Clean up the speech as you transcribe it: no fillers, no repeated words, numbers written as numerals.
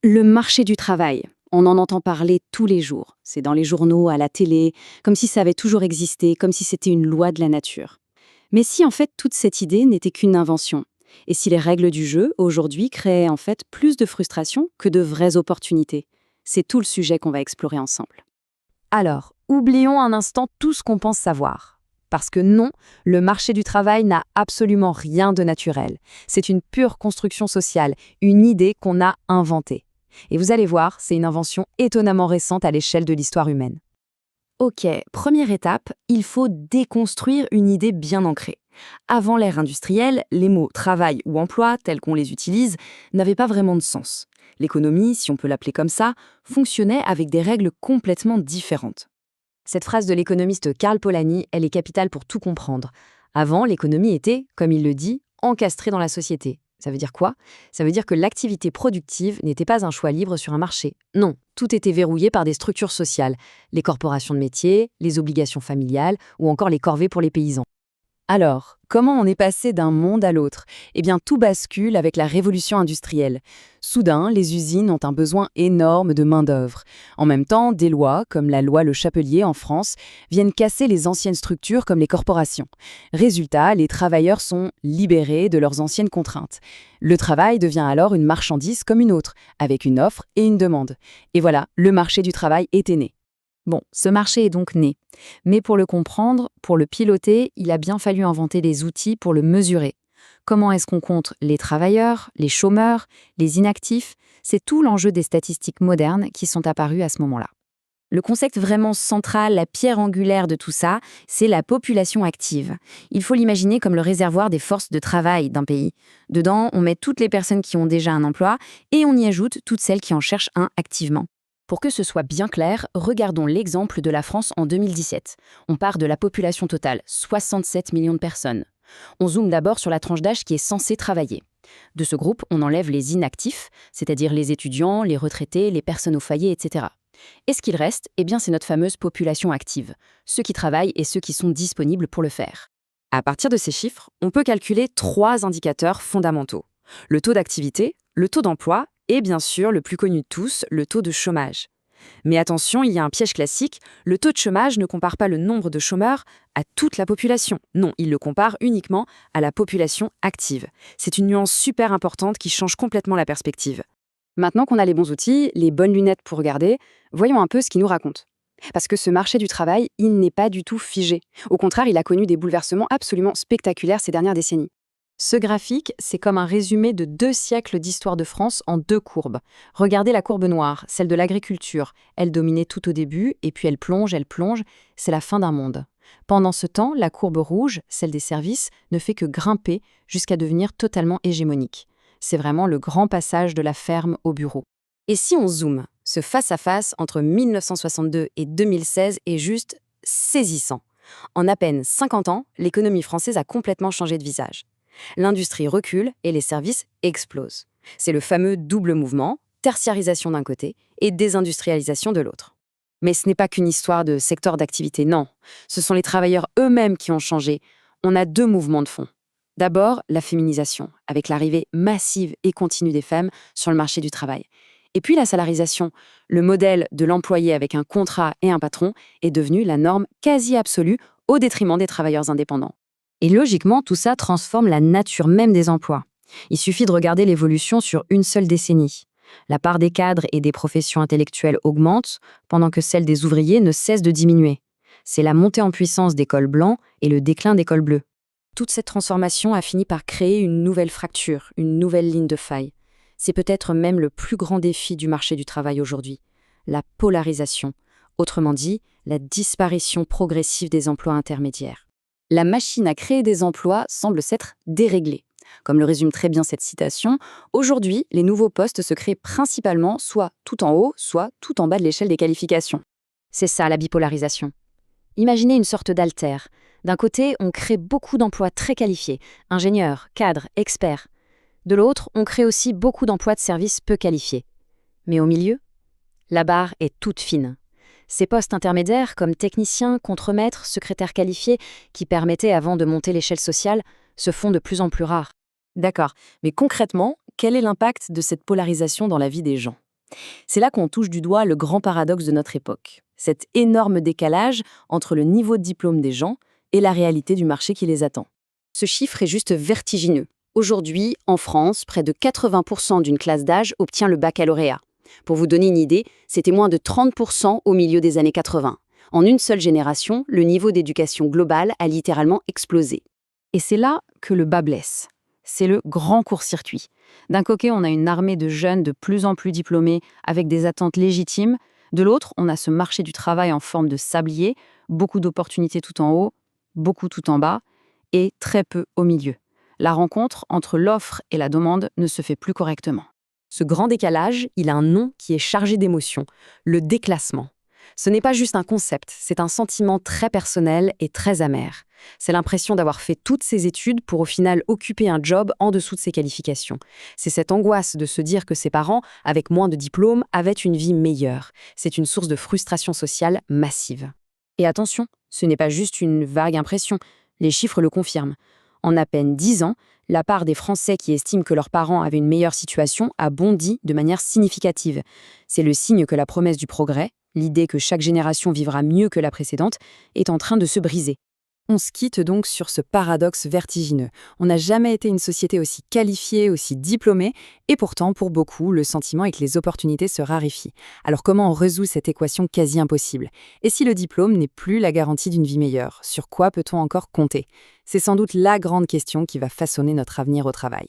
Le marché du travail. On en entend parler tous les jours. C'est dans les journaux, à la télé, comme si ça avait toujours existé, comme si c'était une loi de la nature. Mais si en fait toute cette idée n'était qu'une invention, et si les règles du jeu, aujourd'hui, créaient en fait plus de frustration que de vraies opportunités, c'est tout le sujet qu'on va explorer ensemble. Alors, oublions un instant tout ce qu'on pense savoir. Parce que non, le marché du travail n'a absolument rien de naturel. C'est une pure construction sociale, une idée qu'on a inventée. Et vous allez voir, c'est une invention étonnamment récente à l'échelle de l'histoire humaine. Ok, première étape, il faut déconstruire une idée bien ancrée. Avant l'ère industrielle, les mots travail ou emploi, tels qu'on les utilise, n'avaient pas vraiment de sens. L'économie, si on peut l'appeler comme ça, fonctionnait avec des règles complètement différentes. Cette phrase de l'économiste Karl Polanyi, elle est capitale pour tout comprendre. Avant, l'économie était, comme il le dit, encastrée dans la société. Ça veut dire quoi? Ça veut dire que l'activité productive n'était pas un choix libre sur un marché. Non, tout était verrouillé par des structures sociales, les corporations de métiers, les obligations familiales ou encore les corvées pour les paysans. Alors, comment on est passé d'un monde à l'autre? Eh bien, tout bascule avec la révolution industrielle. Soudain, les usines ont un besoin énorme de main-d'œuvre. En même temps, des lois, comme la loi Le Chapelier en France, viennent casser les anciennes structures comme les corporations. Résultat, les travailleurs sont libérés de leurs anciennes contraintes. Le travail devient alors une marchandise comme une autre, avec une offre et une demande. Et voilà, le marché du travail était né. Bon, ce marché est donc né. Mais pour le comprendre, pour le piloter, il a bien fallu inventer des outils pour le mesurer. Comment est-ce qu'on compte les travailleurs, les chômeurs, les inactifs? C'est tout l'enjeu des statistiques modernes qui sont apparues à ce moment-là. Le concept vraiment central, la pierre angulaire de tout ça, c'est la population active. Il faut l'imaginer comme le réservoir des forces de travail d'un pays. Dedans, on met toutes les personnes qui ont déjà un emploi et on y ajoute toutes celles qui en cherchent un activement. Pour que ce soit bien clair, regardons l'exemple de la France en 2017. On part de la population totale, 67 millions de personnes. On zoome d'abord sur la tranche d'âge qui est censée travailler. De ce groupe, on enlève les inactifs, c'est-à-dire les étudiants, les retraités, les personnes au foyer, etc. Et ce qu'il reste, eh bien, c'est notre fameuse population active, ceux qui travaillent et ceux qui sont disponibles pour le faire. À partir de ces chiffres, on peut calculer 3 indicateurs fondamentaux. Le taux d'activité, le taux d'emploi et bien sûr, le plus connu de tous, le taux de chômage. Mais attention, il y a un piège classique, le taux de chômage ne compare pas le nombre de chômeurs à toute la population. Non, il le compare uniquement à la population active. C'est une nuance super importante qui change complètement la perspective. Maintenant qu'on a les bons outils, les bonnes lunettes pour regarder, voyons un peu ce qu'il nous raconte. Parce que ce marché du travail, il n'est pas du tout figé. Au contraire, il a connu des bouleversements absolument spectaculaires ces dernières décennies. Ce graphique, c'est comme un résumé de 2 siècles d'histoire de France en 2 courbes. Regardez la courbe noire, celle de l'agriculture. Elle dominait tout au début, et puis elle plonge, c'est la fin d'un monde. Pendant ce temps, la courbe rouge, celle des services, ne fait que grimper jusqu'à devenir totalement hégémonique. C'est vraiment le grand passage de la ferme au bureau. Et si on zoome, ce face-à-face entre 1962 et 2016 est juste saisissant. En à peine 50 ans, l'économie française a complètement changé de visage. L'industrie recule et les services explosent. C'est le fameux double mouvement, tertiarisation d'un côté et désindustrialisation de l'autre. Mais ce n'est pas qu'une histoire de secteur d'activité, non. Ce sont les travailleurs eux-mêmes qui ont changé. On a 2 mouvements de fond. D'abord, la féminisation, avec l'arrivée massive et continue des femmes sur le marché du travail. Et puis la salarisation, le modèle de l'employé avec un contrat et un patron est devenu la norme quasi absolue au détriment des travailleurs indépendants. Et logiquement, tout ça transforme la nature même des emplois. Il suffit de regarder l'évolution sur une seule décennie. La part des cadres et des professions intellectuelles augmente, pendant que celle des ouvriers ne cesse de diminuer. C'est la montée en puissance des cols blancs et le déclin des cols bleus. Toute cette transformation a fini par créer une nouvelle fracture, une nouvelle ligne de faille. C'est peut-être même le plus grand défi du marché du travail aujourd'hui, la polarisation. Autrement dit, la disparition progressive des emplois intermédiaires. La machine à créer des emplois semble s'être déréglée. Comme le résume très bien cette citation, aujourd'hui, les nouveaux postes se créent principalement soit tout en haut, soit tout en bas de l'échelle des qualifications. C'est ça la bipolarisation. Imaginez une sorte d'altère. D'un côté, on crée beaucoup d'emplois très qualifiés, ingénieurs, cadres, experts. De l'autre, on crée aussi beaucoup d'emplois de services peu qualifiés. Mais au milieu, la barre est toute fine. Ces postes intermédiaires, comme techniciens, contremaîtres, secrétaires qualifiés, qui permettaient avant de monter l'échelle sociale, se font de plus en plus rares. D'accord, mais concrètement, quel est l'impact de cette polarisation dans la vie des gens? C'est là qu'on touche du doigt le grand paradoxe de notre époque, cet énorme décalage entre le niveau de diplôme des gens et la réalité du marché qui les attend. Ce chiffre est juste vertigineux. Aujourd'hui, en France, près de 80% d'une classe d'âge obtient le baccalauréat. Pour vous donner une idée, c'était moins de 30% au milieu des années 80. En une seule génération, le niveau d'éducation globale a littéralement explosé. Et c'est là que le bât blesse. C'est le grand court-circuit. D'un côté, on a une armée de jeunes de plus en plus diplômés avec des attentes légitimes. De l'autre, on a ce marché du travail en forme de sablier, beaucoup d'opportunités tout en haut, beaucoup tout en bas, et très peu au milieu. La rencontre entre l'offre et la demande ne se fait plus correctement. Ce grand décalage, il a un nom qui est chargé d'émotions, le déclassement. Ce n'est pas juste un concept, c'est un sentiment très personnel et très amer. C'est l'impression d'avoir fait toutes ses études pour au final occuper un job en dessous de ses qualifications. C'est cette angoisse de se dire que ses parents, avec moins de diplômes, avaient une vie meilleure. C'est une source de frustration sociale massive. Et attention, ce n'est pas juste une vague impression, les chiffres le confirment. En à peine 10 ans, la part des Français qui estiment que leurs parents avaient une meilleure situation a bondi de manière significative. C'est le signe que la promesse du progrès, l'idée que chaque génération vivra mieux que la précédente, est en train de se briser. On se quitte donc sur ce paradoxe vertigineux. On n'a jamais été une société aussi qualifiée, aussi diplômée, et pourtant, pour beaucoup, le sentiment est que les opportunités se raréfient. Alors comment on résout cette équation quasi impossible? Et si le diplôme n'est plus la garantie d'une vie meilleure, sur quoi peut-on encore compter? C'est sans doute la grande question qui va façonner notre avenir au travail.